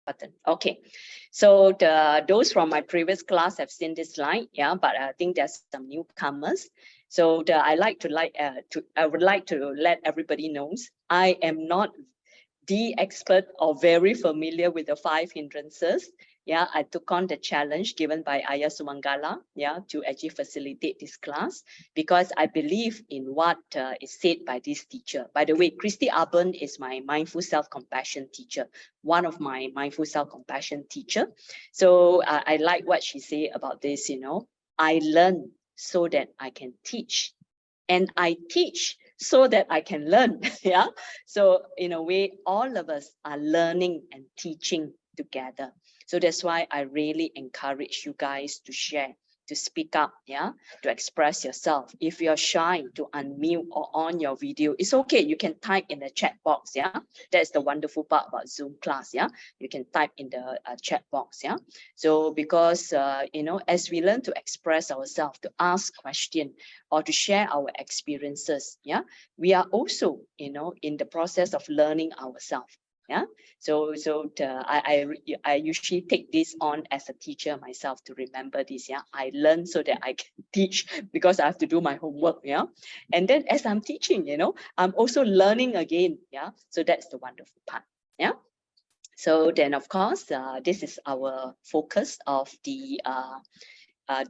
button. Okay, so those from my previous class have seen this slide, yeah, but I think there's some newcomers. So I would like to let everybody knows I am not the expert or very familiar with the 5 hindrances. Yeah, I took on the challenge given by Ariya Sumangala, yeah, to actually facilitate this class because I believe in what is said by this teacher. By the way, Christy Urban is my mindful self-compassion teacher, one of my mindful self-compassion teacher. So I like what she say about this, you know, I learn so that I can teach, and I teach so that I can learn. Yeah. So in a way, all of us are learning and teaching together. So that's why I really encourage you guys to share, to speak up, yeah, to express yourself. If you're shy to unmute or on your video, it's okay. You can type in the chat box, yeah. That's the wonderful part about Zoom class, yeah. You can type in the chat box, yeah. So because, you know, as we learn to express ourselves, to ask questions, or to share our experiences, yeah, we are also, you know, in the process of learning ourselves. Yeah, so I usually take this on as a teacher myself to remember this. Yeah, I learn so that I can teach because I have to do my homework. Yeah, and then as I'm teaching, you know, I'm also learning again. Yeah, so that's the wonderful part. Yeah. So then, of course, this is our focus of the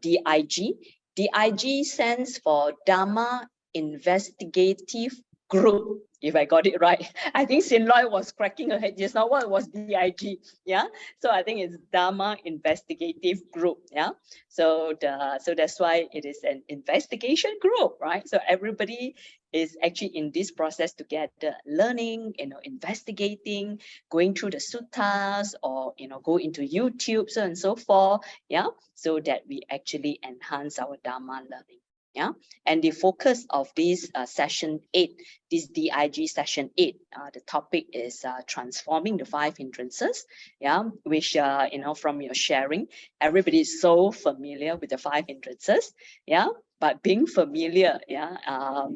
D.I.G. D.I.G stands for Dhamma Investigative Group, if I got it right. I think Sin Loy was cracking her head just now. What was D.I.G? Yeah, so I think it's Dhamma Investigative Group. Yeah, so that's why it is an investigation group, right? So everybody is actually in this process together, learning, you know, investigating, going through the suttas, or you know, go into YouTube, so and so forth. Yeah, so that we actually enhance our Dharma learning. Yeah, and the focus of this session 8, this D.I.G session 8, the topic is transforming the 5 hindrances. Yeah, which you know, from your sharing, everybody is so familiar with the 5 hindrances. Yeah, but being familiar, yeah,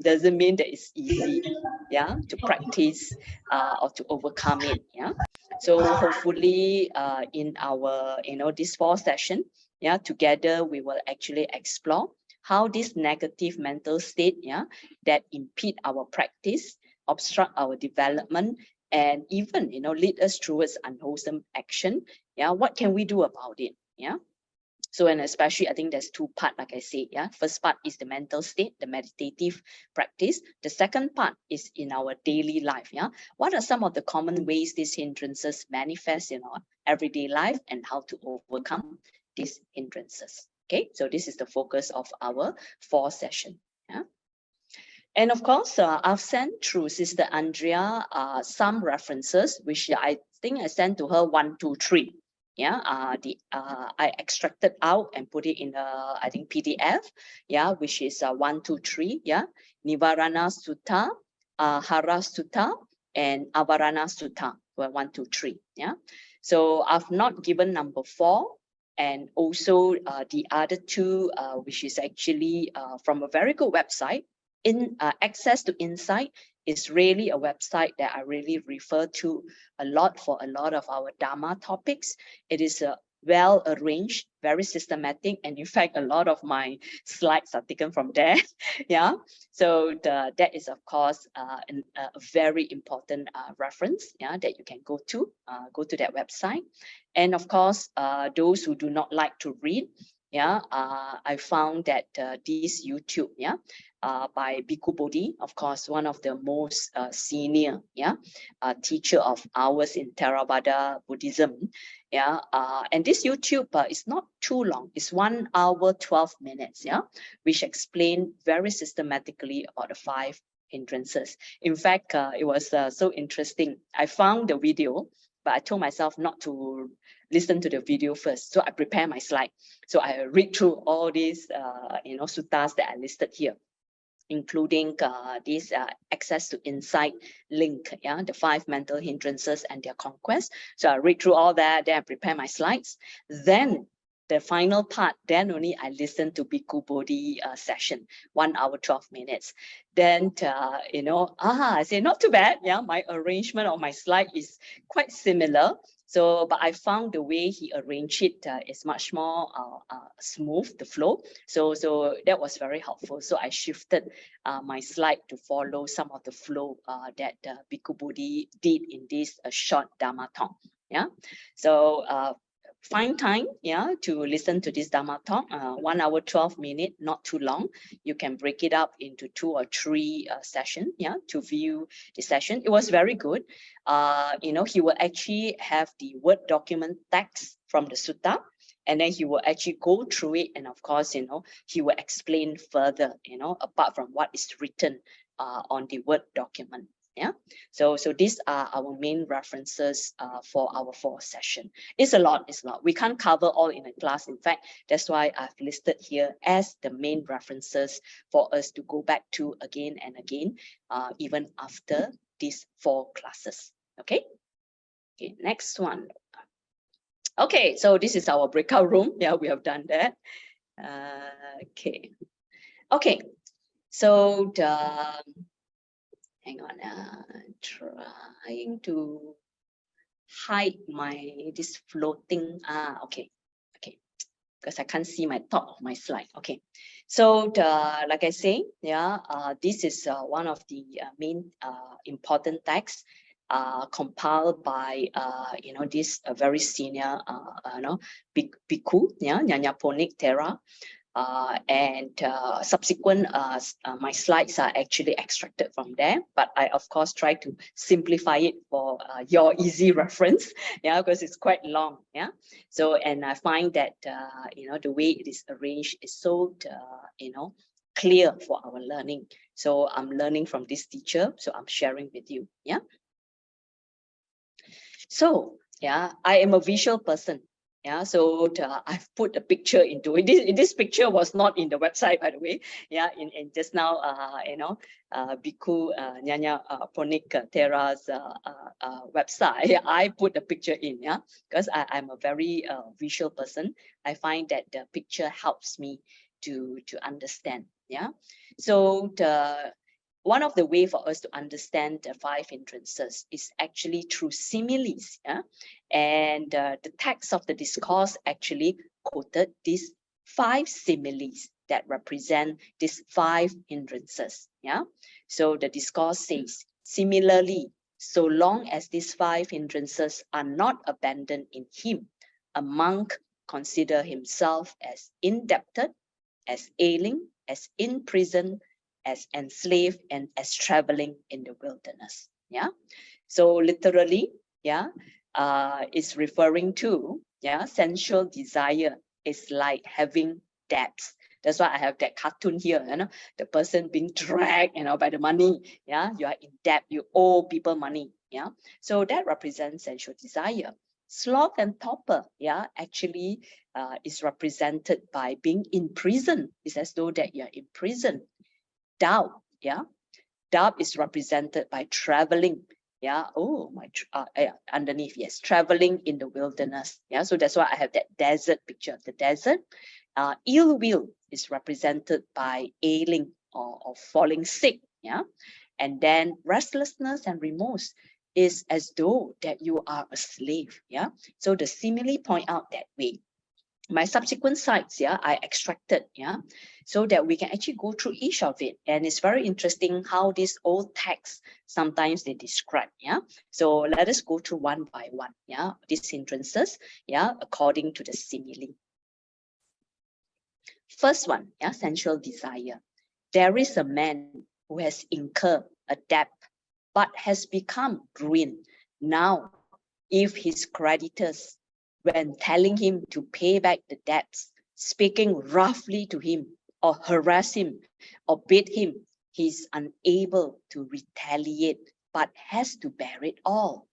doesn't mean that it's easy. Yeah, to practice or to overcome it. Yeah, so hopefully in our, you know, this 4 session, yeah, together we will actually explore how this negative mental state, yeah, that impede our practice, obstruct our development, and even, you know, lead us towards unwholesome action. Yeah, what can we do about it? Yeah. So, and especially, I think there's 2 parts, like I said, yeah. First part is the mental state, the meditative practice. The second part is in our daily life, yeah. What are some of the common ways these hindrances manifest in our everyday life and how to overcome these hindrances? Okay, so this is the focus of our 4 session, yeah. And of course, I've sent through Sister Andrea some references, which I think I sent to her 1, 2, 3. Yeah, I extracted out and put it in I think PDF. Yeah, which is 1, 2, 3. Yeah, Nivarana Sutta, Hara Sutta, and Avarana Sutta. Well, 1, 2, 3. Yeah, so I've not given number 4. And also the other 2, which is actually from a very good website. In Access to Insight is really a website that I really refer to a lot for a lot of our Dharma topics. It is well arranged, very systematic, and in fact, a lot of my slides are taken from there. Yeah, so that is of course a very important reference, yeah, that you can go to that website. And of course, those who do not like to read, yeah, I found that this YouTube, yeah, by Bhikkhu Bodhi, of course, one of the most senior, yeah, teacher of ours in Theravada Buddhism, yeah, and this YouTube is not too long. It's 1 hour 12 minutes, yeah, which explain very systematically about the 5 hindrances. In fact, it was so interesting. I found the video, but I told myself not to listen to the video first. So I prepare my slide. So I read through all these, you know, suttas that I listed here, including this Access to Insight link, yeah, the 5 mental hindrances and their conquest. So I read through all that, then I prepare my slides. Then the final part, then only I listened to Bhikkhu Bodhi session, 1 hour, 12 minutes. Then, I say, not too bad. Yeah, my arrangement of my slide is quite similar. So, but I found the way he arranged it is much more smooth, the flow. So that was very helpful. So I shifted my slide to follow some of the flow that Bhikkhu Bodhi did in this short Dhamma talk. Yeah. So find time, yeah, to listen to this Dhamma talk, 1 hour, 12 minutes, not too long. You can break it up into 2 or 3 sessions, yeah, to view the session. It was very good. He will actually have the Word document text from the sutta, and then he will actually go through it. And of course, he will explain further, apart from what is written on the Word document. Yeah, so these are our main references for our 4 session. It's a lot. We can't cover all in a class. In fact, that's why I've listed here as the main references for us to go back to again and again, even after these 4 classes. Okay, next one. Okay, so this is our breakout room. Yeah, we have done that. Okay, so hang on, trying to hide this floating, okay, because I can't see my top of my slide. Okay, so like I say, yeah, this is one of the main important texts compiled by this very senior bhikkhu, yeah, Nyanaponik Thera. And subsequent my slides are actually extracted from there, but I of course try to simplify it for your easy reference, yeah, because it's quite long. Yeah, so, and I find that the way it is arranged is so clear for our learning. So I'm learning from this teacher, so I'm sharing with you. Yeah, so yeah, I am a visual person. Yeah, so I've put a picture into it. This picture was not in the website, by the way. Yeah, in just now, Bhikkhu Nyanya Ponik Thera's website, I put a picture in. Yeah, because I'm a very visual person. I find that the picture helps me to understand. Yeah, so one of the way for us to understand the 5 hindrances is actually through similes. Yeah? And the text of the discourse actually quoted these 5 similes that represent these 5 hindrances. Yeah. So the discourse says, similarly, so long as these 5 hindrances are not abandoned in him, a monk consider himself as indebted, as ailing, as in prison, as enslaved, and as traveling in the wilderness. Yeah, so literally, yeah, it's referring to, yeah, sensual desire is like having debts. That's why I have that cartoon here, the person being dragged, by the money. Yeah, you are in debt, you owe people money. Yeah, so that represents sensual desire. Sloth and torpor, yeah, actually is represented by being in prison. It's as though that you're in prison. Doubt, yeah, doubt is represented by traveling. Yeah, oh my, underneath, yes, traveling in the wilderness. Yeah, so that's why I have that desert picture of the desert. Ill will is represented by ailing or falling sick. Yeah, and then restlessness and remorse is as though that you are a slave. Yeah, so the simile point out that way. My subsequent sites, yeah, I extracted, yeah, so that we can actually go through each of it. And it's very interesting how these old texts, sometimes they describe, yeah. So let us go through one by one, yeah, these hindrances, yeah, according to the simile. First one, yeah, sensual desire. There is a man who has incurred a debt, but has become ruined. Now, if his creditors, when telling him to pay back the debts, speaking roughly to him or harass him or beat him, he is unable to retaliate, but has to bear it all.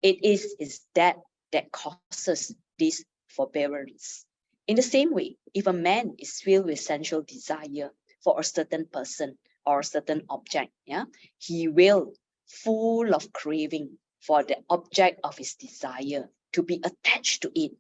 It is his debt that causes this forbearance. In the same way, if a man is filled with sensual desire for a certain person or a certain object, yeah, he will, full of craving for the object of his desire, to be attached to it.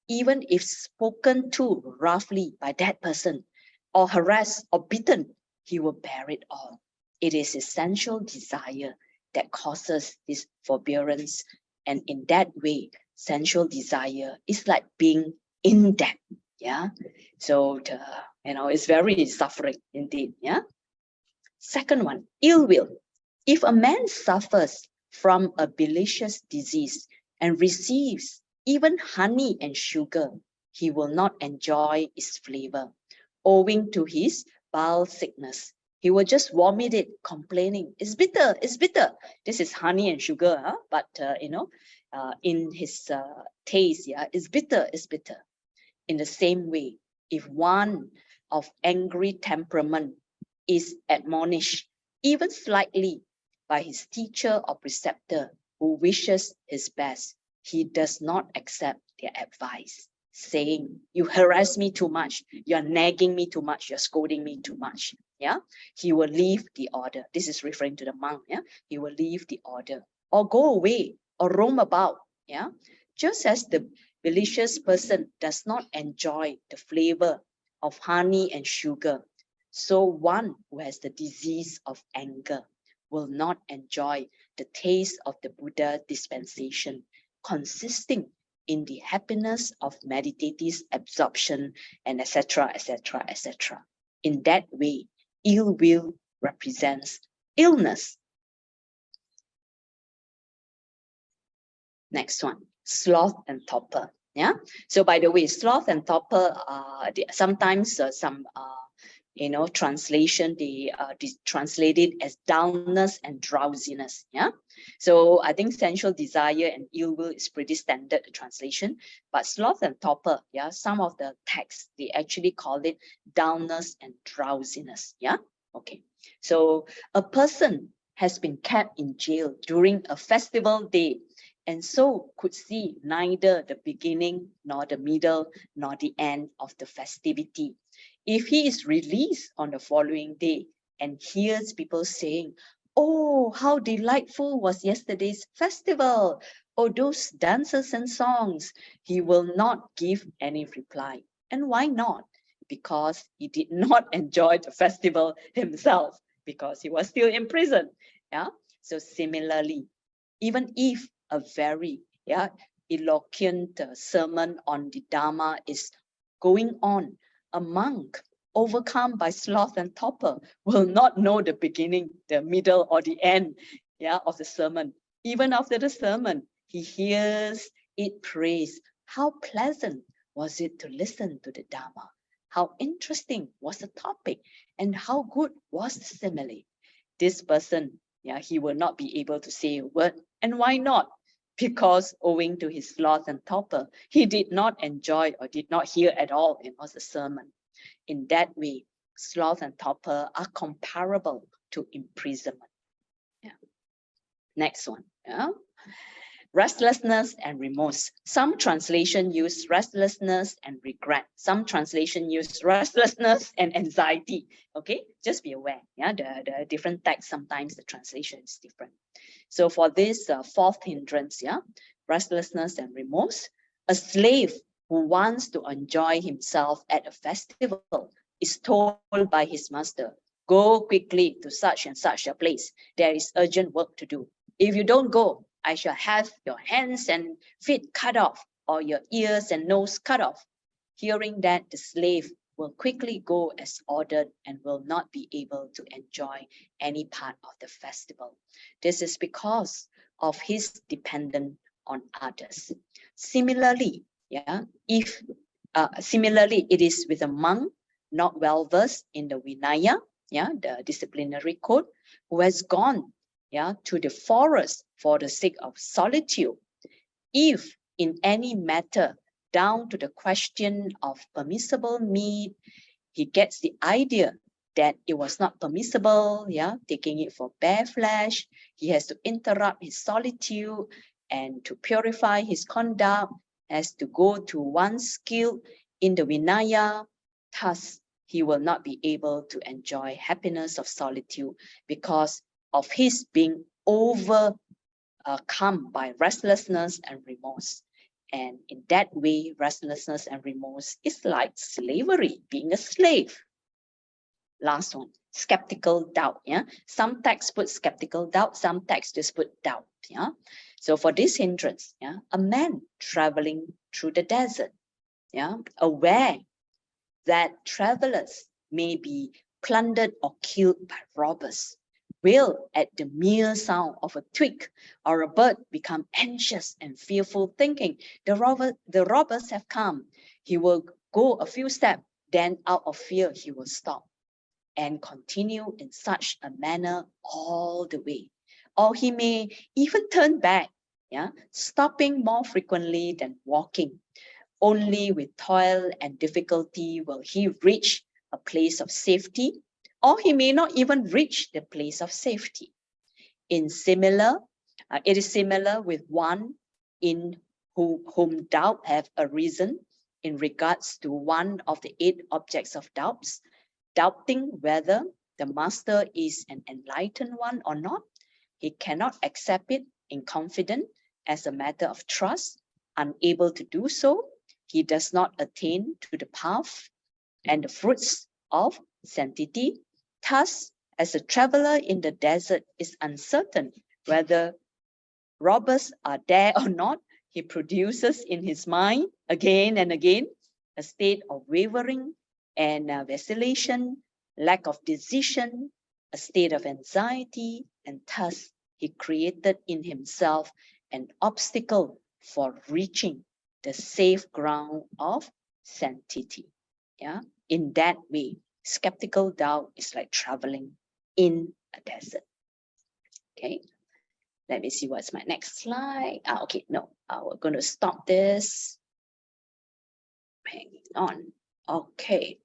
even if spoken to roughly by that person, or harassed or beaten, he will bear it all. It is essential desire that causes this forbearance. And in that way, sensual desire is like being in debt. Yeah. So, it's very suffering indeed. Yeah. Second one, ill will. If a man suffers from a bilious disease and receives even honey and sugar, he will not enjoy its flavor, owing to his bowel sickness. He will just vomit it, complaining, "It's bitter, it's bitter." This is honey and sugar, huh? But in his taste, yeah, it's bitter, it's bitter. In the same way, if one of angry temperament is admonished, even slightly, by his teacher or preceptor who wishes his best, he does not accept their advice, saying, "You harass me too much, you're nagging me too much, you're scolding me too much." Yeah, he will leave the order. This is referring to the monk. Yeah, he will leave the order or go away or roam about. Yeah, just as the malicious person does not enjoy the flavor of honey and sugar, so one who has the disease of anger will not enjoy the taste of the Buddha dispensation, consisting in the happiness of meditative absorption, and etc., etc., etc. In that way, ill will represents illness. Next one, sloth and torpor. Yeah. So by the way, sloth and torpor, sometimes some translation, they translate it as dullness and drowsiness. Yeah. So I think sensual desire and ill will is pretty standard translation, but sloth and torpor, yeah, some of the texts, they actually call it dullness and drowsiness. Yeah. Okay. So a person has been kept in jail during a festival day, and so could see neither the beginning nor the middle nor the end of the festivity. If he is released on the following day and hears people saying, "Oh, how delightful was yesterday's festival! Oh, those dances and songs," he will not give any reply. And why not? Because he did not enjoy the festival himself, because he was still in prison. Yeah. So similarly, even if a very eloquent sermon on the Dhamma is going on, a monk overcome by sloth and torpor will not know the beginning, the middle, or the end of the sermon. Even after the sermon, he hears it praised. How pleasant was it to listen to the Dhamma? How interesting was the topic, and how good was the simile? This person, he will not be able to say a word. And why not? Because owing to his sloth and torpor, he did not enjoy or did not hear at all in the sermon. In that way, sloth and torpor are comparable to imprisonment. Yeah. Next one. Yeah. Restlessness and remorse. Some translation use restlessness and regret. Some translation use restlessness and anxiety. Okay, just be aware. Yeah, the different text, sometimes the translation is different. So for this fourth hindrance, restlessness and remorse, a slave who wants to enjoy himself at a festival is told by his master, "Go quickly to such and such a place. There is urgent work to do. If you don't go, I shall have your hands and feet cut off, or your ears and nose cut off." Hearing that, the slave will quickly go as ordered and will not be able to enjoy any part of the festival. This is because of his dependence on others. Similarly, similarly, it is with a monk not well versed in the Vinaya, the disciplinary code, who has gone to the forest for the sake of solitude. If in any matter, down to the question of permissible meat, he gets the idea that it was not permissible, taking it for bare flesh, he has to interrupt his solitude, and to purify his conduct, has to go to one skilled in the Vinaya. Thus, he will not be able to enjoy happiness of solitude because of his being overcome by restlessness and remorse. And in that way, restlessness and remorse is like slavery, being a slave. Last one, skeptical doubt. Yeah, some texts put skeptical doubt, some texts just put doubt. Yeah, so for this hindrance, yeah, a man traveling through the desert, yeah, aware that travelers may be plundered or killed by robbers, will at the mere sound of a twig or a bird become anxious and fearful, thinking the robbers have come. He will go a few steps, then out of fear he will stop and continue in such a manner all the way. Or he may even turn back, yeah, stopping more frequently than walking. Only with toil and difficulty will he reach a place of safety, or he may not even reach the place of safety. It is similar with one in whom doubt have arisen in regards to one of the 8 objects of doubts, doubting whether the master is an enlightened one or not. He cannot accept it in confidence as a matter of trust. Unable to do so, he does not attain to the path and the fruits of sanctity. Thus, as a traveler in the desert is uncertain whether robbers are there or not, he produces in his mind again and again a state of wavering and vacillation, lack of decision, a state of anxiety, and thus he created in himself an obstacle for reaching the safe ground of sanctity. Yeah, in that way, skeptical doubt is like traveling in a desert. Okay, let me see what's my next slide. Okay, no, we're going to stop this. Hang on. Okay.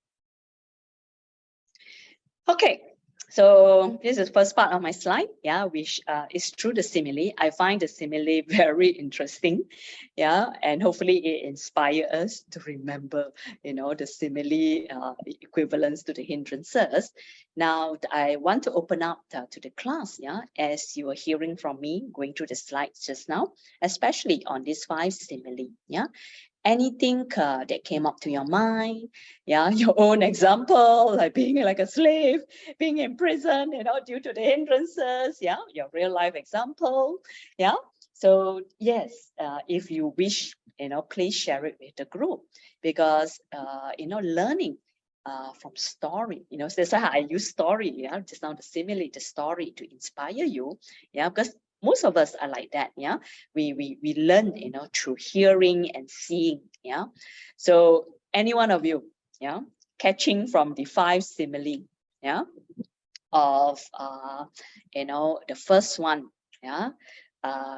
Okay, so this is the first part of my slide, yeah, which is through the simile. I find the simile very interesting, yeah, and hopefully it inspires us to remember, you know, the simile equivalence to the hindrances. Now, I want to open up to the class, yeah, as you are hearing from me, going through the slides just now, especially on these 5 simile, yeah. Anything that came up to your mind, yeah, your own example, like being like a slave, being in prison, you know, due to the hindrances, yeah, your real life example, yeah. So yes, if you wish, you know, please share it with the group, because you know, learning from story, you know, so that's why I use story, yeah, just now the simile, the story to inspire you, yeah, because most of us are like that, yeah. We learn, you know, through hearing and seeing, yeah. So any one of you, yeah, catching from the 5 simile, yeah, of you know, the first one, yeah,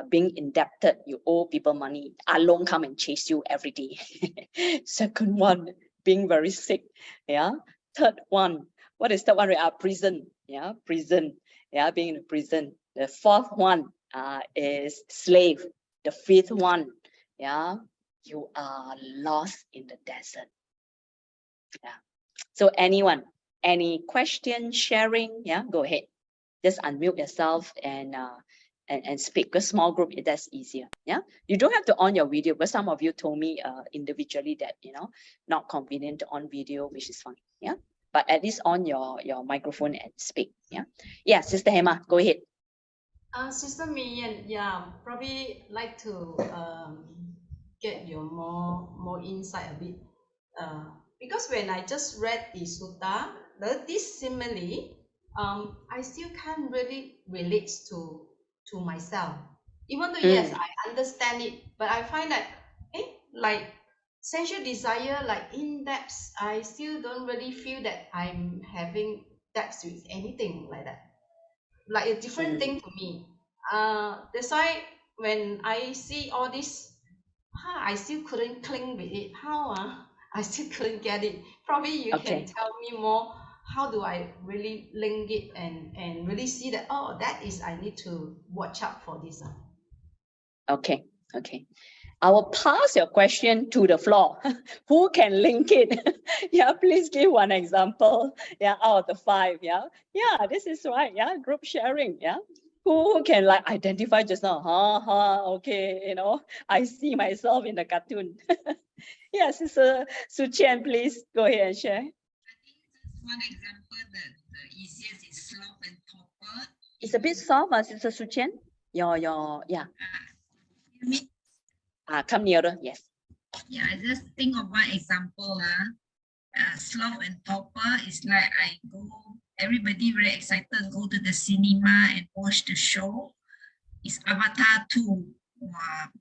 being indebted, you owe people money, Along come and chase you every day. Second one, being very sick, yeah. Third one, what is that one? Prison, yeah, prison, yeah, being in a prison. The fourth one is slave. The fifth one, yeah, you are lost in the desert. Yeah. So anyone, any question, sharing? Yeah, go ahead. Just unmute yourself and speak. Because small group, that's easier. Yeah, you don't have to on your video, because some of you told me individually that, you know, not convenient to on video, which is fine. Yeah, but at least on your microphone and speak. Yeah, yeah, Sister Hema, go ahead. Sis Low Mi Yen, yeah, probably like to get your more insight a bit. Because when I just read the sutta, this simile, I still can't really relate to myself. Even though yes, I understand it, but I find that like sensual desire, like in depth, I still don't really feel that I'm having depth with anything like that. Like a different thing to me. That's why when I see all this, I still couldn't cling with it. How? I still couldn't get it. Probably you can tell me more. How do I really link it and really see that, oh, that is, I need to watch out for this. Okay, okay. I will pass your question to the floor. Who can link it? Yeah, please give one example. Yeah, out of the 5. Yeah, yeah, this is right. Yeah, group sharing. Yeah. Who can like identify just now? Okay, you know, I see myself in the cartoon. Yes, Sister Su Qian, please go ahead and share. I think just one example that the easiest is sloth and topper. It's a bit soft, Sister Su Qian. Yeah. Me, Come nearer, yes. yeah, I just think of one example. Sloth and topper is like everybody very excited, go to the cinema and watch the show. It's Avatar 2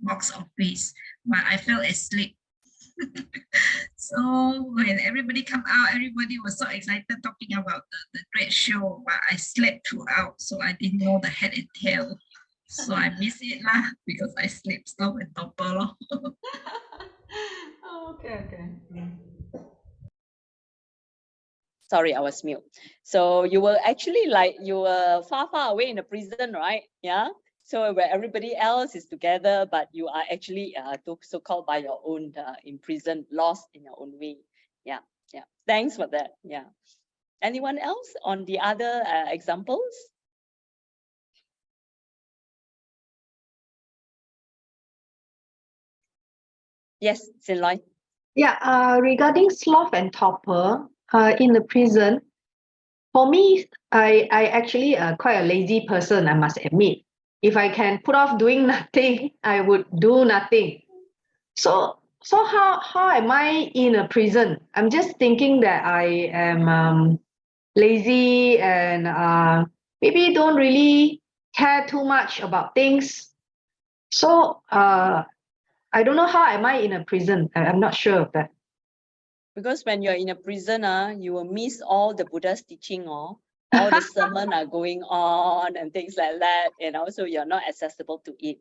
box office, but I fell asleep. So when everybody come out, everybody was so excited talking about the great show, but I slept throughout, so I didn't know the head and tail. So I miss it lah because I slept sloth and topper lor. Okay. Sorry, I was mute. So you were actually like, you were far away in the prison, right? Yeah. So where everybody else is together, but you are actually so-called by your own imprisoned, lost in your own way. Yeah. Thanks for that. Yeah. Anyone else on the other examples? Yes, Sin Loi. Yeah, regarding sloth and topper, in the prison, for me, I actually quite a lazy person, I must admit. If I can put off doing nothing, I would do nothing. So how am I in a prison? I'm just thinking that I am lazy and maybe don't really care too much about things. So I don't know how am I in a prison. I'm not sure of that. Because when you're in a prison, you will miss all the Buddha's teaching, all the sermon are going on and things like that, you know, so you're not accessible to it.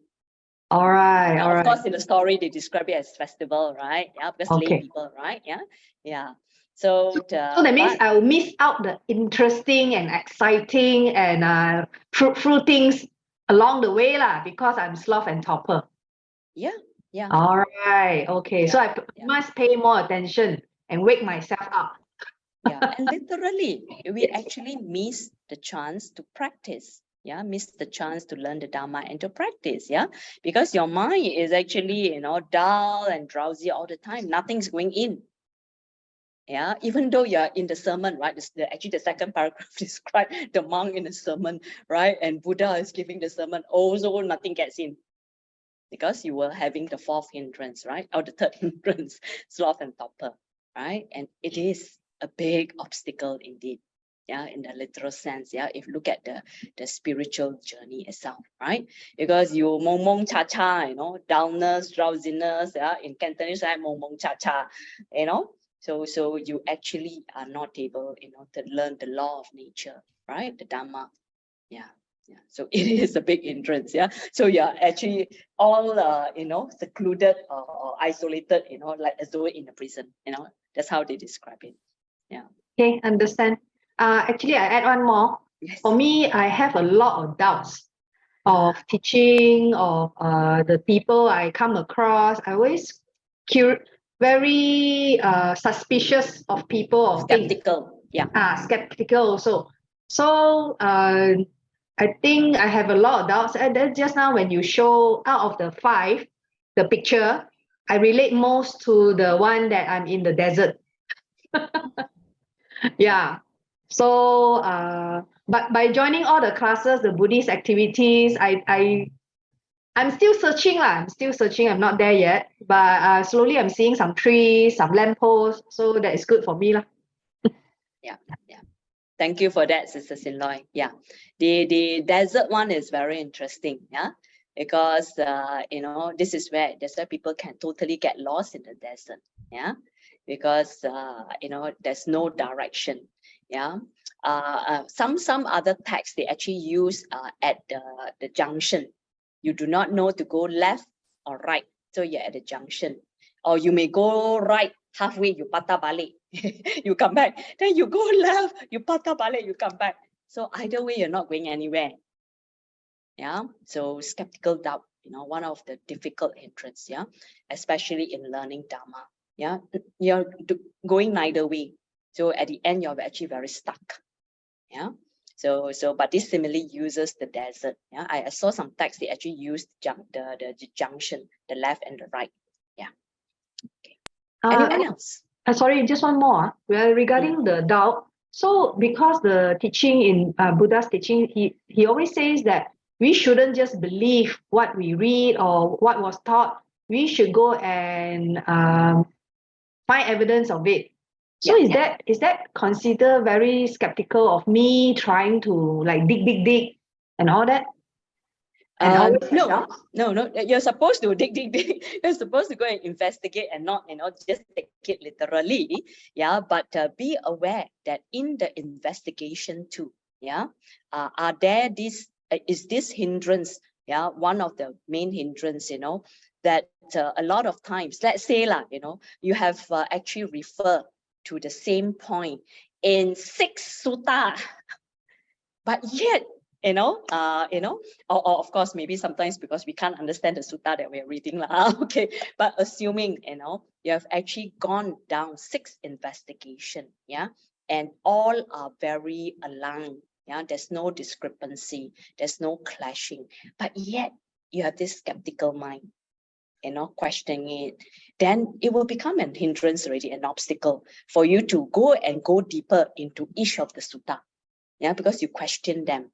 All right. Of course, in the story, they describe it as festival, right? Yeah, because lay people, right? Yeah. So that means I will miss out the interesting and exciting and fruitful things along the way lah, because I'm sloth and topper. Yeah. All right. Okay. So I must pay more attention and wake myself up. Yeah, and literally, we actually miss the chance to practice. Yeah, miss the chance to learn the Dhamma and to practice. Yeah, because your mind is actually, you know, dull and drowsy all the time. Nothing's going in. Yeah, even though you're in the sermon, right? Actually, the second paragraph describes the monk in the sermon, right? And Buddha is giving the sermon. Also, nothing gets in because you were having the fourth hindrance, right? Or the third hindrance, sloth and topper, right? And it is a big obstacle indeed. Yeah, in the literal sense, yeah, if you look at the spiritual journey itself, right? Because you mong cha cha, you know, dullness, drowsiness, yeah, in Cantonese, right, mong cha cha, you know. So you actually are not able, you know, to learn the law of nature, right? The Dhamma. Yeah. So it is a big hindrance. Yeah. So you're actually all you know, secluded or isolated, you know, like as though in a prison, you know. That's how they describe it. Yeah. Okay, understand. Actually, I add one more. Yes. For me, I have a lot of doubts of teaching, of the people I come across. I always very suspicious of people, of Skeptical. things. Skeptical also. So I think I have a lot of doubts. And then just now when you show out of the 5, the picture, I relate most to the one that I'm in the desert. Yeah. So but by joining all the classes, the Buddhist activities, I'm still searching lah. I'm still searching. I'm not there yet, but slowly I'm seeing some trees, some lampposts. So that is good for me lah. Yeah. Thank you for that, Sister Sin Loi. Yeah, the desert one is very interesting. Yeah, because you know, this is where people can totally get lost in the desert. Yeah, because you know, there's no direction. Yeah, some other texts they actually use at the junction. You do not know to go left or right, so you're at the junction, or you may go right halfway, you patah balik. You come back, then you go left, you patah balik, you come back. So either way, you're not going anywhere. Yeah, so skeptical doubt, you know, one of the difficult hindrance, yeah, especially in learning Dhamma. Yeah, you're going neither way. So at the end, you're actually very stuck. Yeah, But this simile uses the desert. Yeah, I saw some text, they actually used the junction, the left and the right. Yeah. Okay. Anyone else? Sorry, just one more. Well, regarding the doubt. So because the teaching in Buddha's teaching, he always says that we shouldn't just believe what we read or what was taught. We should go and find evidence of it. So is that considered very skeptical of me trying to like dig and all that? And always no. You're supposed to dig. You're supposed to go and investigate and not, just take it literally. Yeah, but be aware that in the investigation too, are there is this hindrance? Yeah, one of the main hindrance, that a lot of times, let's say you have actually referred to the same point in 6 sutta, but yet, or of course, maybe sometimes because we can't understand the sutta that we're reading, okay, but assuming, you have actually gone down 6 investigation, and all are very aligned, there's no discrepancy, there's no clashing, but yet you have this skeptical mind, questioning it, then it will become an hindrance already, an obstacle for you to go deeper into each of the sutta, because you question them.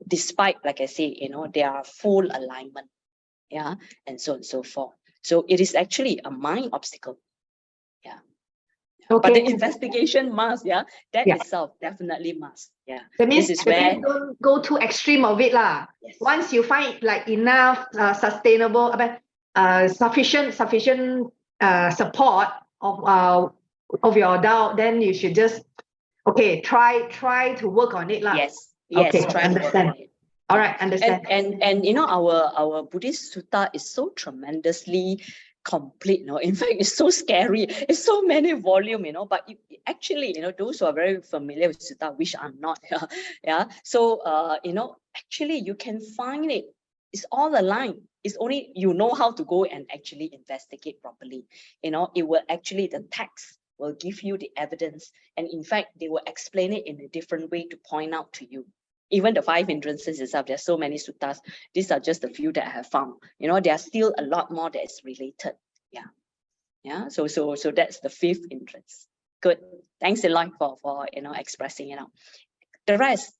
Despite, like I say, they are full alignment, and so on and so forth. So it is actually a mind obstacle. Okay. But the investigation must, that itself definitely must. That means, this is where don't go too extreme of it lah. Yes. Once you find like enough sustainable, sufficient support of your doubt, then you should just try to work on it lah. Yes, okay, try to work on it. All right, understand. And our Buddhist sutta is so tremendously complete. In fact, it's so scary. It's so many volume. But actually, those who are very familiar with sutta, which I'm not. So actually, you can find it. It's all aligned. It's only you know how to go and actually investigate properly. It will actually, the text will give you the evidence, and in fact, they will explain it in a different way to point out to you. Even the 5 hindrances itself, there's so many suttas. These are just a few that I have found. There are still a lot more that is related. So that's the 5th hindrance. Good. Thanks, Eloy, for expressing it out. The rest.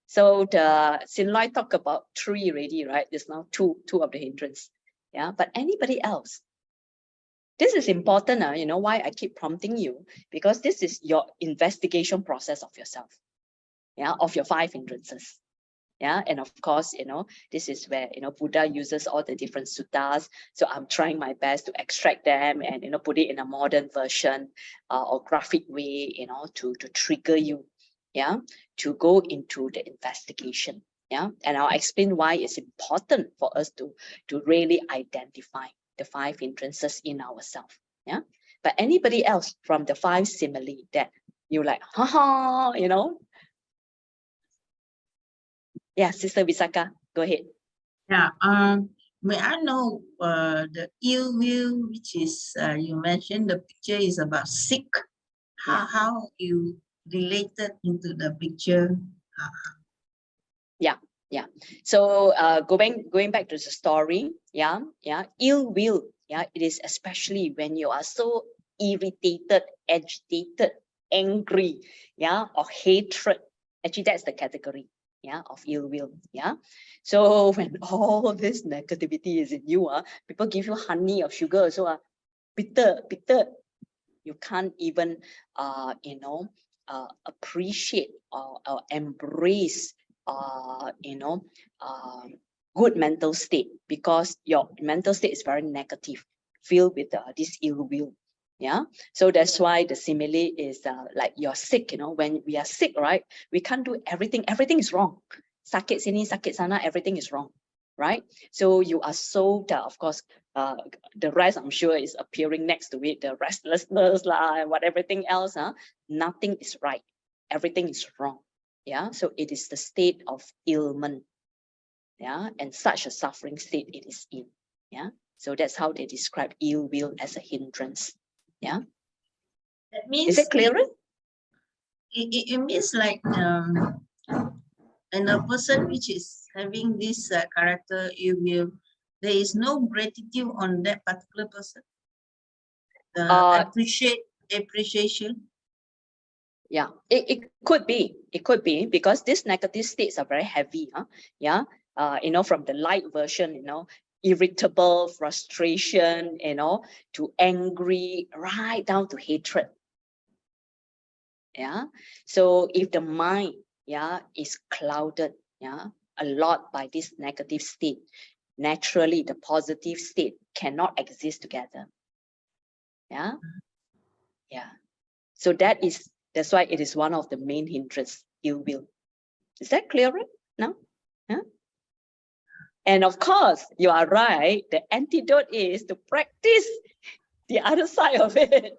So the Sinloy talked about 3 already, right? There's now two of the hindrance. But anybody else? This is important. Why I keep prompting you? Because this is your investigation process of yourself. Of your 5 hindrances. And of course, this is where, Buddha uses all the different suttas. So I'm trying my best to extract them and, put it in a modern version or graphic way, to trigger you, to go into the investigation. And I'll explain why it's important for us to really identify the 5 hindrances in ourselves. But anybody else from the 5 simile that you like, Sister Visakha, go ahead. May I know the ill will, which is you mentioned the picture is about sick. How you related into the picture? So going back to the story, ill will, it is especially when you are so irritated, agitated, angry, or hatred. Actually, that's the category. Of ill will. So when all this negativity is in you, people give you honey or sugar, so bitter, you can't even appreciate or embrace good mental state, because your mental state is very negative, filled with this ill will. So that's why the simile is like you're sick. When we are sick, right, we can't do everything is wrong. Sakit sini, sakit sana, everything is wrong, right? So you are so of course, the rest I'm sure is appearing next to it, the restlessness and what everything else, nothing is right, everything is wrong. So it is the state of ailment, and such a suffering state it is in. So that's how they describe ill will as a hindrance. That means, is it clearer? it means like and a person which is having this character, there is no gratitude on that particular person. Appreciation. Yeah, it could be. It could be because these negative states are very heavy. Yeah. From the light version, irritable, frustration, to angry, right down to hatred. Yeah. So if the mind, is clouded, a lot by this negative state, naturally the positive state cannot exist together. Yeah. Yeah. So that's why it is one of the main hindrances, ill will. Is that clear now? Yeah. And of course, you are right. The antidote is to practice the other side of it.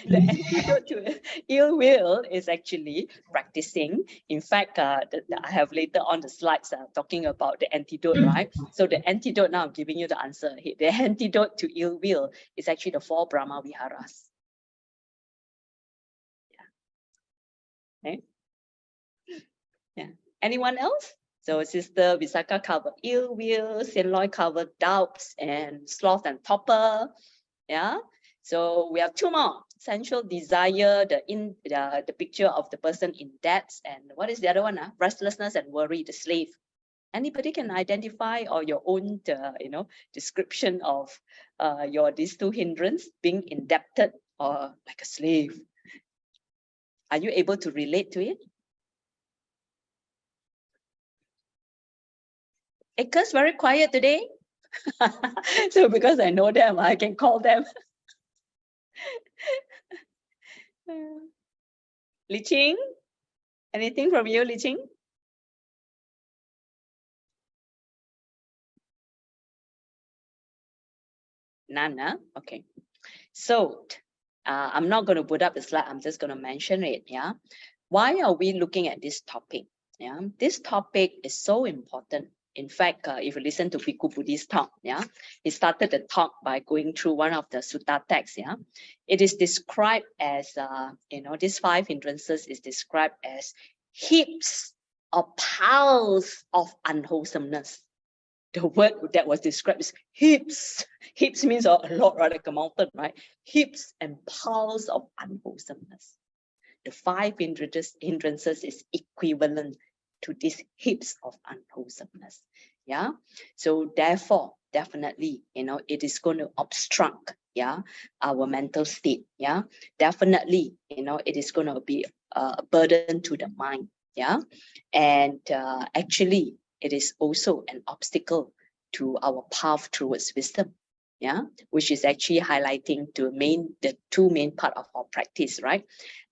The antidote to ill will is actually practicing. In fact, I have later on the slides talking about the antidote, right? So the antidote, now I'm giving you the answer. The antidote to ill will is actually the 4 Brahma Viharas. Yeah. Okay. Yeah. Anyone else? So Sister Visakha covered ill will, Sin Loy covered doubts and sloth and topper. Yeah. So we have 2 more. Sensual desire, the picture of the person in debts, and what is the other one? Restlessness and worry, the slave. Anybody can identify or your own description of these 2 hindrances, being indebted or like a slave. Are you able to relate to it? Ekers very quiet today. So because I know them, I can call them. Li Ching, anything from you, Li Ching? None, okay. So I'm not going to put up the slide. I'm just going to mention it. Yeah. Why are we looking at this topic? Yeah. This topic is so important. In fact, if you listen to Bhikkhu Buddhist talk, he started the talk by going through one of the sutta texts. Yeah. It is described as, these 5 hindrances is described as heaps or piles of unwholesomeness. The word that was described is heaps. Heaps means a lot, right? Like a mountain, right? Heaps and piles of unwholesomeness. The 5 hindrances is equivalent to these heaps of unwholesomeness. Yeah. So therefore, definitely, it is going to obstruct, our mental state. Yeah. Definitely, it is going to be a burden to the mind. Yeah. And actually, it is also an obstacle to our path towards wisdom. Yeah, which is actually highlighting the 2 main part of our practice, right?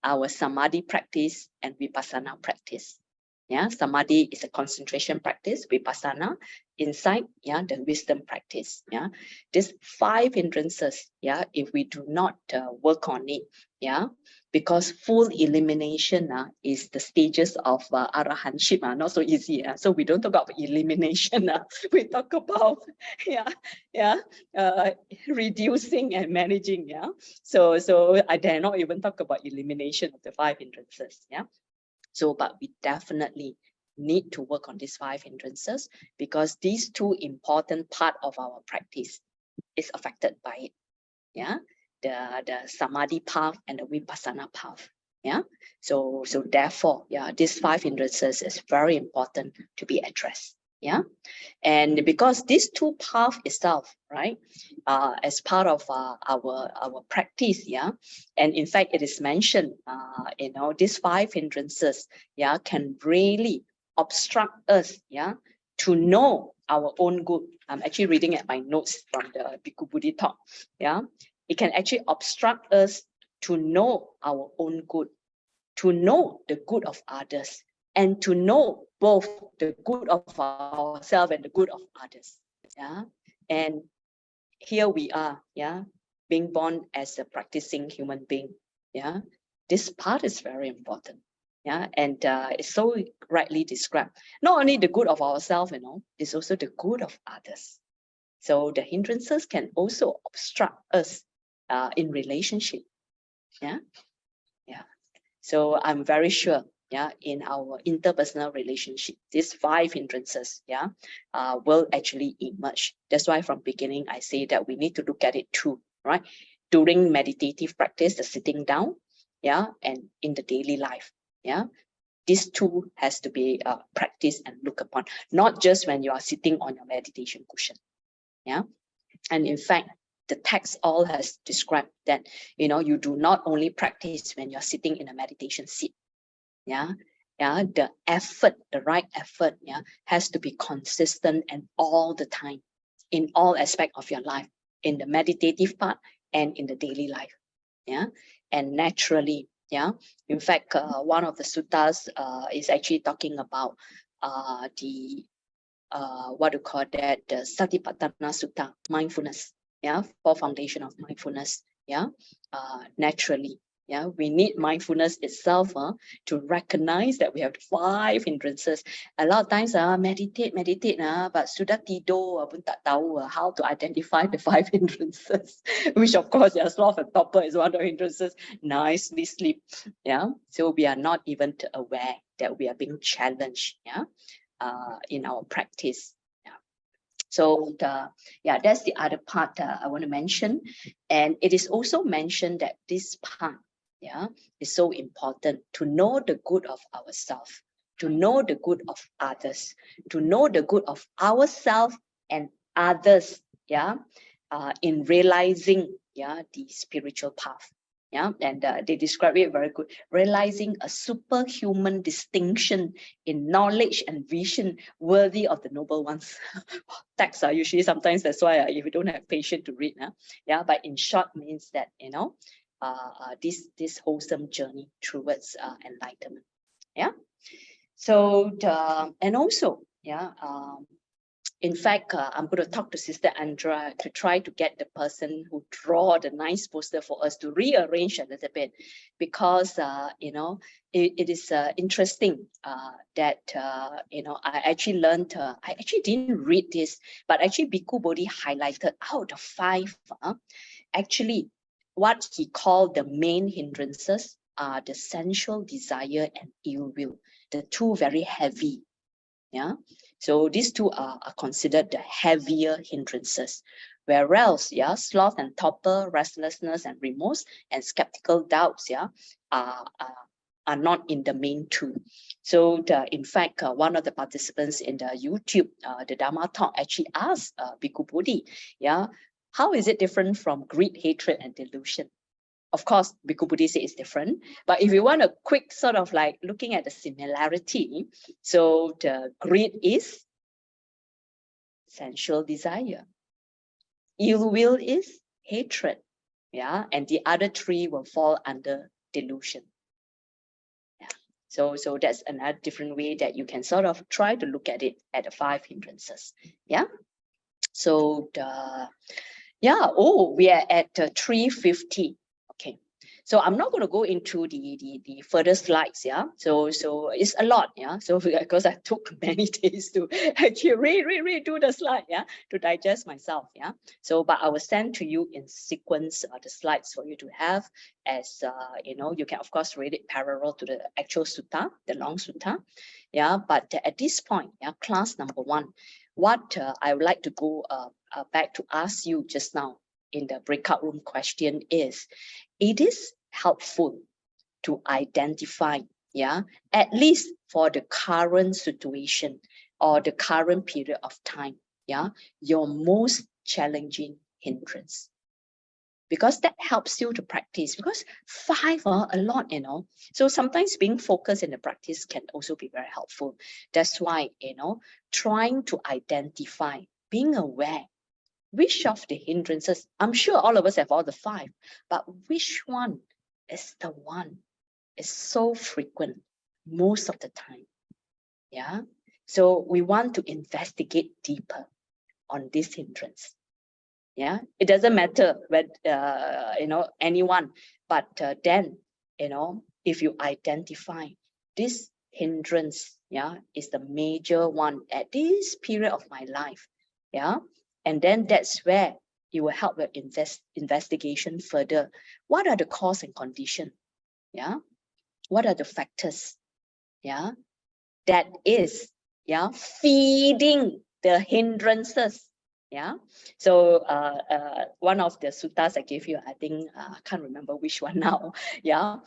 Our samadhi practice and vipassana practice. Yeah, samadhi is a concentration practice, vipassana, insight, the wisdom practice. Yeah, these 5 hindrances, if we do not work on it, because full elimination is the stages of arahantship, not so easy. So we don't talk about elimination. We talk about reducing and managing. So I dare not even talk about elimination of the 5 hindrances. So, but we definitely need to work on these 5 hindrances because these 2 important part of our practice is affected by it. The samadhi path and the vipassana path. So therefore, these 5 hindrances is very important to be addressed. And because these 2 paths itself, right, as part of our practice, and in fact it is mentioned, these 5 hindrances, can really obstruct us, to know our own good. I'm actually reading at my notes from the Bhikkhu Buddhi talk. It can actually obstruct us to know our own good, to know the good of others, and to know both the good of ourselves and the good of others. And here we are, being born as a practicing human being. This part is very important. And it's so rightly described. Not only the good of ourselves, it's also the good of others. So the hindrances can also obstruct us in relationship. So I'm very sure, yeah, in our interpersonal relationship, these 5 hindrances, yeah, will actually emerge. That's why from beginning I say that we need to look at it too, right? During meditative practice, the sitting down, yeah, and in the daily life, yeah. These two has to be practiced and looked upon, not just when you are sitting on your meditation cushion, yeah. And in fact, the text all has described that, you do not only practice when you're sitting in a meditation seat, yeah. The effort, the right effort, yeah, has to be consistent and all the time, in all aspect of your life, in the meditative part and in the daily life, yeah. And naturally, yeah. In fact, one of the suttas is actually talking about the what do you call that, the Satipatthana Sutta, mindfulness, yeah, for foundation of mindfulness, yeah. Naturally, yeah, we need mindfulness itself to recognize that we have 5 hindrances. A lot of times meditate, but sudah tidur pun tak tahu how to identify the 5 hindrances, which of course, yeah, sloth and torpor is one of the hindrances. Nicely sleep, yeah. So we are not even aware that we are being challenged, yeah, in our practice. Yeah. So that's the other part I want to mention. And it is also mentioned that this part, yeah, is so important to know the good of ourselves, to know the good of others, to know the good of ourselves and others, yeah, in realizing, yeah, the spiritual path. Yeah, and they describe it very good. Realizing a superhuman distinction in knowledge and vision worthy of the noble ones. Texts are usually sometimes, that's why if you don't have patience to read, yeah. But in short means that this wholesome journey towards enlightenment. Yeah. So and also, yeah. In fact, I'm going to talk to Sister Andra to try to get the person who draw the nice poster for us to rearrange a little bit, because it is interesting that I actually learned. I actually didn't read this, but actually Bhikkhu Bodhi highlighted out of 5. Actually, what he called the main hindrances are the sensual desire and ill will, the 2 very heavy. Yeah. So these 2 are considered the heavier hindrances, whereas, yeah, sloth and torpor, restlessness and remorse, and skeptical doubts, yeah, are not in the main 2. So in fact, one of the participants in the YouTube, the Dhamma talk, actually asked Bhikkhu Bodhi, yeah, how is it different from greed, hatred, and delusion? Of course, Bhikkhu Bodhi said it's different. But if you want a quick sort of like looking at the similarity, so the greed is sensual desire. Ill will is hatred. Yeah. And the other 3 will fall under delusion. Yeah. So that's another different way that you can sort of try to look at it at the 5 hindrances. Yeah. So we are at 3:50. Okay. So I'm not going to go into the further slides, yeah. So it's a lot, yeah. So because I took many days to actually redo the slide, yeah, to digest myself, yeah. So but I will send to you in sequence the slides for you to have, as you can of course read it parallel to the actual sutta, the long sutta, yeah. But at this point, yeah, class number 1, what I would like to go back to ask you just now in the breakout room question is, it is helpful to identify, yeah, at least for the current situation or the current period of time, yeah, your most challenging hindrance. Because that helps you to practice, because 5 are a lot, So sometimes being focused in the practice can also be very helpful. That's why, trying to identify, being aware, which of the hindrances, I'm sure all of us have all the 5, but which one is the one is so frequent most of the time? Yeah. So we want to investigate deeper on this hindrance. Yeah. It doesn't matter when, anyone, but then, if you identify this hindrance, yeah, is the major one at this period of my life. Yeah. And then that's where you will help your investigation further. What are the cause and condition? Yeah. what are the factors, yeah, that is, yeah, feeding the hindrances. Yeah, so one of the suttas I gave you, I think I can't remember which one now. Yeah,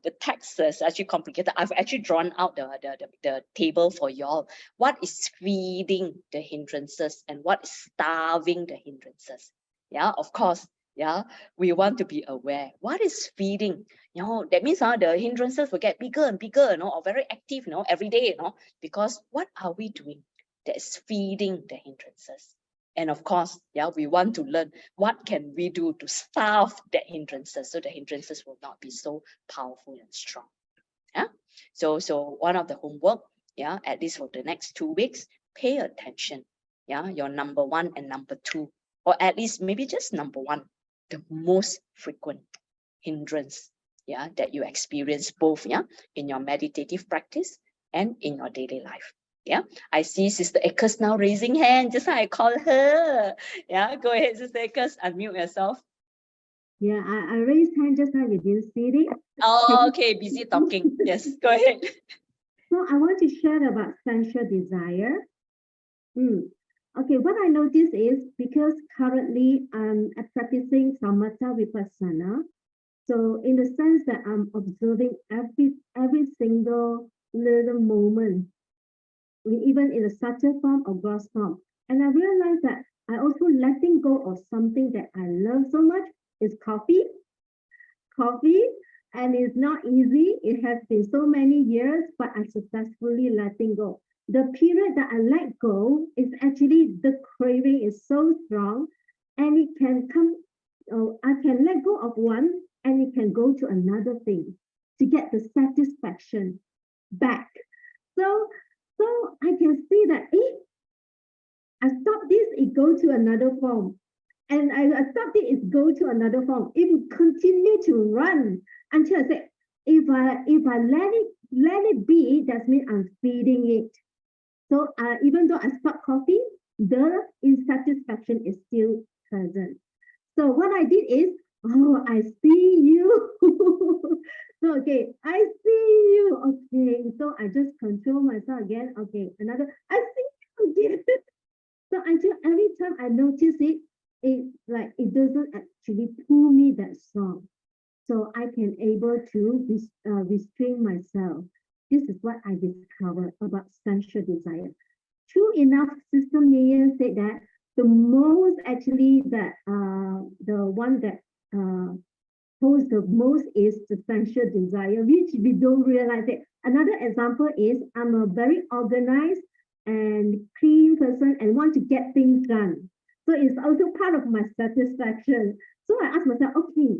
the text is actually complicated. I've actually drawn out the table for y'all. What is feeding the hindrances and what is starving the hindrances? Yeah, of course. Yeah, we want to be aware. What is feeding? You know, that means the hindrances will get bigger and bigger, you know, or very active, you know, every day, you know, because what are we doing that is feeding the hindrances? And of course, yeah, we want to learn what can we do to starve the hindrances so the hindrances will not be so powerful and strong. Yeah. So one of the homework, yeah, at least for the next 2 weeks, pay attention. Yeah, your number 1 and number 2, or at least maybe just number 1, the most frequent hindrance, yeah, that you experience both, yeah, in your meditative practice and in your daily life. Yeah, I see Sister Akers now raising hand, just like I call her. Yeah, go ahead, Sister Akers, unmute yourself. Yeah, I raised hand just now, you didn't see it. Oh, okay, busy talking. Yes, go ahead. So I want to share about sensual desire. Okay, what I noticed is because currently I'm practicing samatha vipassana. So in the sense that I'm observing every single little moment, even in a subtle form or gross form. And I realized that I also letting go of something that I love so much is coffee. And it's not easy. It has been so many years, but I successfully letting go. The period that I let go is actually the craving is so strong, and it can come. I can let go of one, and it can go to another thing to get the satisfaction back. So I can see that I stop this, it go to another form. And I stopped it go to another form. It will continue to run until I say, if I let it be, that means I'm feeding it. So even though I stop coffee, the insatisfaction is still present. So what I did is, oh, I see you. So okay, I see you. Okay, so I just control myself again. Okay, another, I see you again. So until every time I notice it, it doesn't actually pull me that strong. So I can able to restrain myself. This is what I discovered about sensual desire. True enough, Sister Yen said that the most actually that the one that pose the most is the sensual desire, which we don't realize it. Another example is I'm a very organized and clean person and want to get things done. So it's also part of my satisfaction. So I ask myself, okay,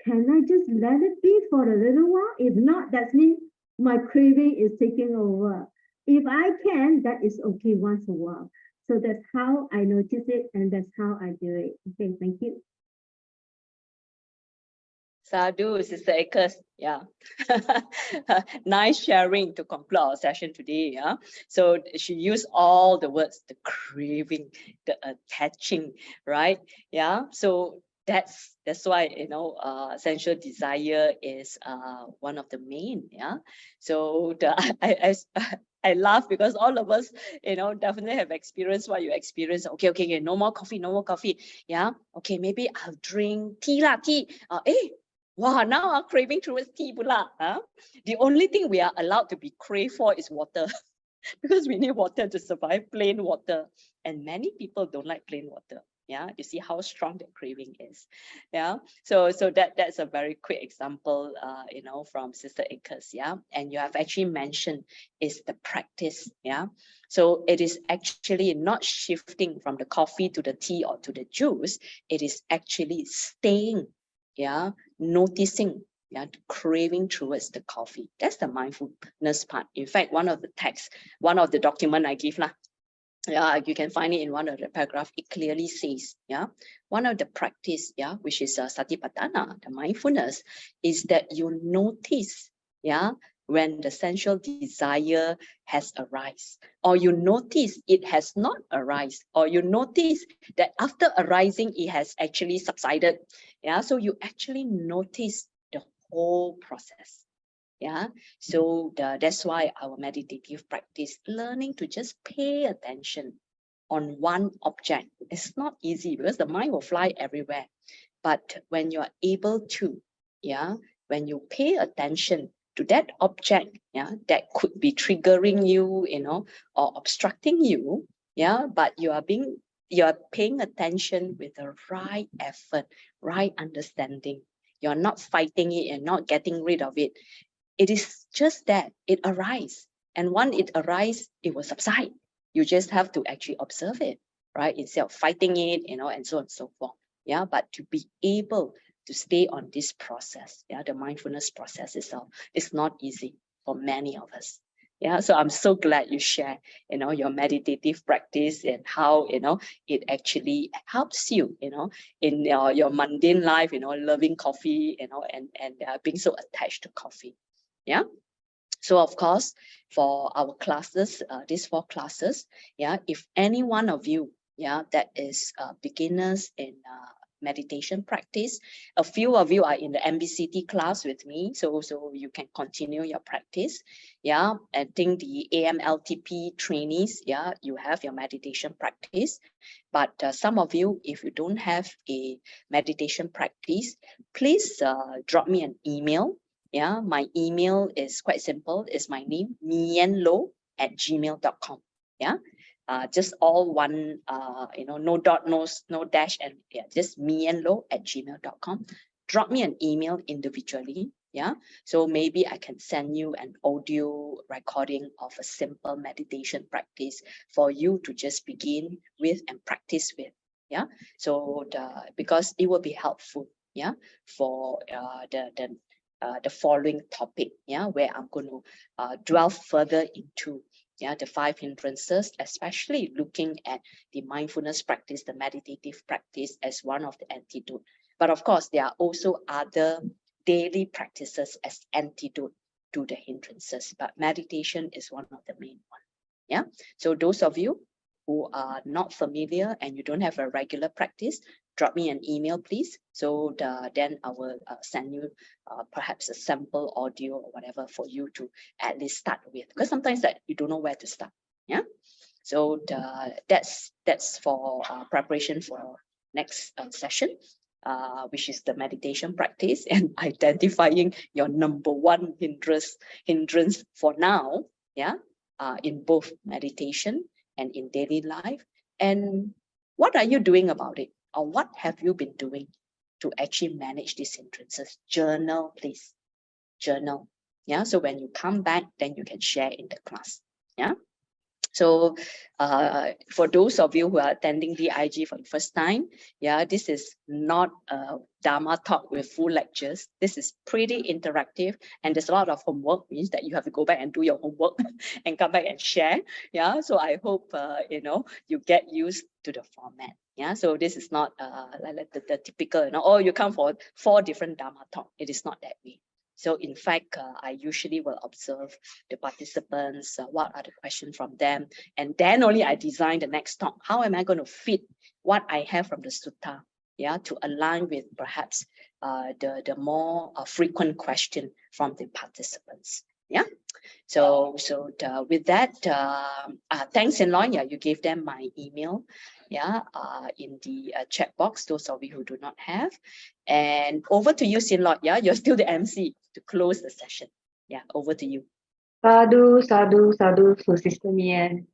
can I just let it be for a little while? If not, that means my craving is taking over. If I can, that is okay once in a while. So that's how I notice it and that's how I do it. Okay, thank you. Sadhu, Sister Akers, yeah. Nice sharing to conclude our session today. Yeah. So she used all the words, the craving, the attaching, right? Yeah. So that's why, you know, sensual desire is one of the main. Yeah. So I laugh because all of us, you know, definitely have experienced what you experience. Okay, no more coffee. Yeah. Okay, maybe I'll drink tea. Wow, now I'm craving towards tea pula. Huh? The only thing we are allowed to be crave for is water because we need water to survive, plain water. And many people don't like plain water. Yeah, you see how strong that craving is. Yeah, so that's a very quick example, you know, from Sister Akers. Yeah, and you have actually mentioned is the practice. Yeah, so it is actually not shifting from the coffee to the tea or to the juice. It is actually staying. Yeah, noticing, yeah, craving towards the coffee. That's the mindfulness part. In fact, one of the texts, one of the document I give lah, yeah, you can find it in one of the paragraph. It clearly says, yeah, one of the practice, yeah, which is satipatthana, the mindfulness, is that you notice, yeah, when the sensual desire has arise, or you notice it has not arise, or you notice that after arising it has actually subsided. Yeah, so you actually notice the whole process. Yeah, so that's why our meditative practice, learning to just pay attention on one object. It's not easy because the mind will fly everywhere. But when you're able to, yeah, when you pay attention to that object, yeah, that could be triggering you, or obstructing you, yeah, but you're paying attention with the right effort, right understanding. You're not fighting it and not getting rid of it. It is just that it arises. And once it arises, it will subside. You just have to actually observe it, right? Instead of fighting it, and so on and so forth. Yeah, but to be able to stay on this process, yeah, the mindfulness process itself is not easy for many of us. Yeah, so I'm so glad you share, your meditative practice and how, it actually helps you, in your mundane life, loving coffee, and being so attached to coffee. Yeah. So of course, for our classes, these 4 classes, yeah, if any one of you, yeah, that is beginners in meditation practice, a few of you are in the MBCT class with me, so you can continue your practice. Yeah, I think the AMLTP trainees, yeah, you have your meditation practice, but some of you, if you don't have a meditation practice, please drop me an email. Yeah, my email is quite simple. It's my name, miyenlo@gmail.com. Yeah, just all one, no dot, no dash, and yeah, just miyenlo@gmail.com. Drop me an email individually. Yeah, so maybe I can send you an audio recording of a simple meditation practice for you to just begin with and practice with. Yeah, so because it will be helpful. Yeah, for the following topic, yeah, where I'm going to dwell further into, yeah, the 5 hindrances, especially looking at the mindfulness practice, the meditative practice as one of the antidote. But of course, there are also other daily practices as antidote to the hindrances, but meditation is one of the main one. Yeah, so those of you who are not familiar and you don't have a regular practice, drop me an email, please. So then I will send you perhaps a sample audio or whatever for you to at least start with, because sometimes that you don't know where to start. Yeah. So that's for preparation for next session, which is the meditation practice and identifying your number 1 hindrance for now. Yeah. In both meditation and in daily life. And what are you doing about it? Or what have you been doing to actually manage these hindrances? Journal, please. Journal. Yeah. So when you come back, then you can share in the class. Yeah. So for those of you who are attending D.I.G for the first time, yeah, this is not a Dhamma talk with full lectures. This is pretty interactive, and there's a lot of homework, means that you have to go back and do your homework and come back and share. Yeah, so I hope you get used to the format. Yeah, so this is not like the typical, oh, you come for 4 different Dhamma talk. It is not that way. So in fact, I usually will observe the participants, what are the questions from them, and then only I design the next talk. How am I going to fit what I have from the sutta, yeah, to align with perhaps the more frequent question from the participants. Yeah. So with that, thanks, Enloy. Yeah, you gave them my email. Yeah, in the chat box, those of you who do not have. And over to you, Sinlot. Yeah, you're still the MC to close the session. Yeah, over to you. Sadhu, sadhu, sadhu, to Sister Mi Yen.